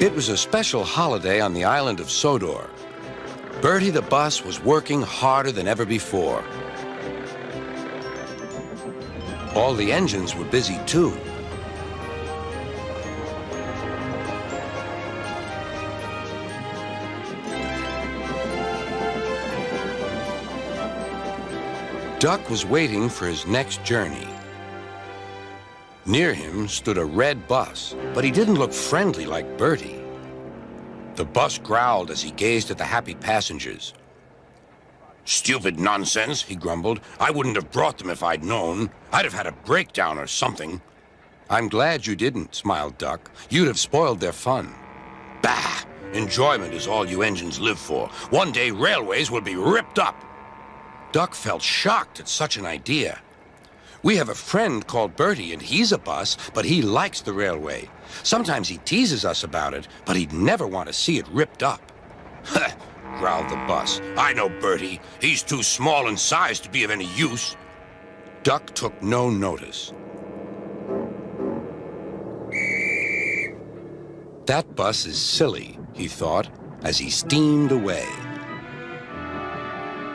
It was a special holiday on the island of Sodor. Bertie the bus was working harder than ever before. All the engines were busy too. Duck was waiting for his next journey. Near him stood a red bus, but he didn't look friendly like Bertie. The bus growled as he gazed at the happy passengers. "Stupid nonsense," he grumbled. "I wouldn't have brought them if I'd known. I'd have had a breakdown or something." "I'm glad you didn't," smiled Duck. "You'd have spoiled their fun." "Bah! Enjoyment is all you engines live for. One day railways will be ripped up." Duck felt shocked at such an idea. "We have a friend called Bertie, and he's a bus, but he likes the railway. Sometimes he teases us about it, but he'd never want to see it ripped up." "Huh," growled the bus. "I know Bertie. He's too small in size to be of any use." Duck took no notice. "That bus is silly," he thought, as he steamed away.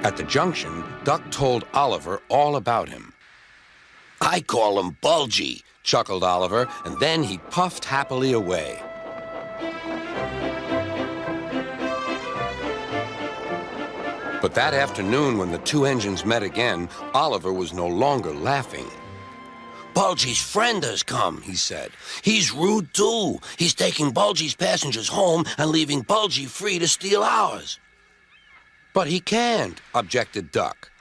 At the junction, Duck told Oliver all about him. "I call him Bulgy," chuckled Oliver, and then he puffed happily away. But that afternoon, when the two engines met again, Oliver was no longer laughing. "Bulgy's friend has come," he said. "He's rude, too. He's taking Bulgy's passengers home and leaving Bulgy free to steal ours." "But he can't," objected Duck.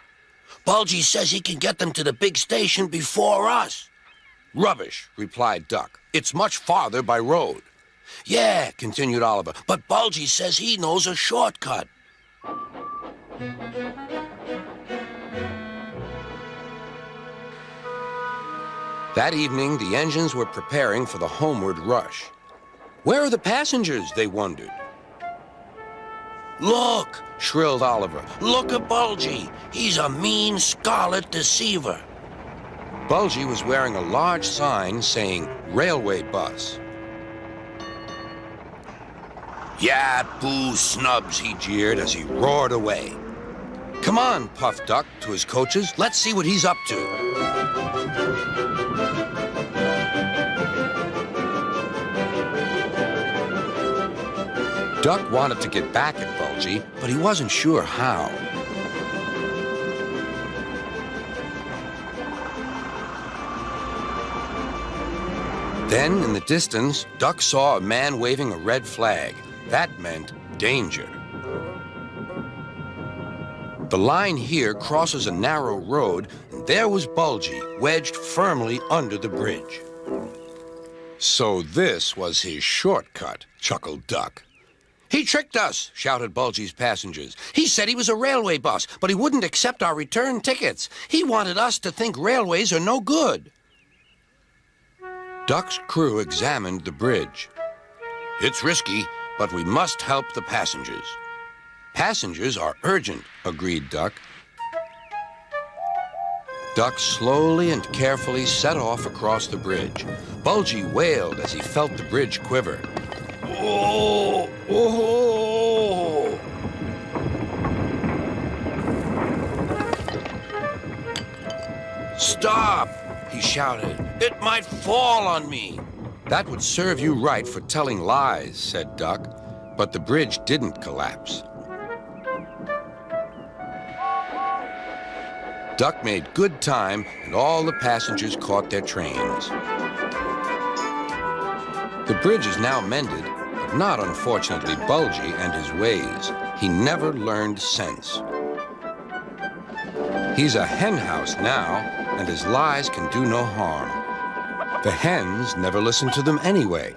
"Bulgy says he can get them to the big station before us." "Rubbish," replied Duck. "It's much farther by road." "Yeah," continued Oliver, "but Bulgy says he knows a shortcut." That evening, the engines were preparing for the homeward rush. "Where are the passengers?" they wondered. "Look!" shrilled Oliver. "Look at Bulgy. He's a mean scarlet deceiver." Bulgy was wearing a large sign saying railway bus. "Yeah, boo snubs," he jeered as he roared away. "Come on," puffed Duck to his coaches. "Let's see what he's up to." Duck wanted to get back at Bulgy, but he wasn't sure how. Then, in the distance, Duck saw a man waving a red flag. That meant danger. The line here crosses a narrow road, and there was Bulgy, wedged firmly under the bridge. "So this was his shortcut," chuckled Duck. "He tricked us," shouted Bulgy's passengers. "He said he was a railway bus, but he wouldn't accept our return tickets. He wanted us to think railways are no good." Duck's crew examined the bridge. "It's risky, but we must help the passengers." "Passengers are urgent," agreed Duck. Duck slowly and carefully set off across the bridge. Bulgy wailed as he felt the bridge quiver. "Oh! Oh!" "Stop!" he shouted. "It might fall on me." "That would serve you right for telling lies," said Duck, but the bridge didn't collapse. Duck made good time, and all the passengers caught their trains. The bridge is now mended, but not, unfortunately, Bulgy and his ways. He never learned sense. He's a hen house now, and his lies can do no harm. The hens never listen to them anyway.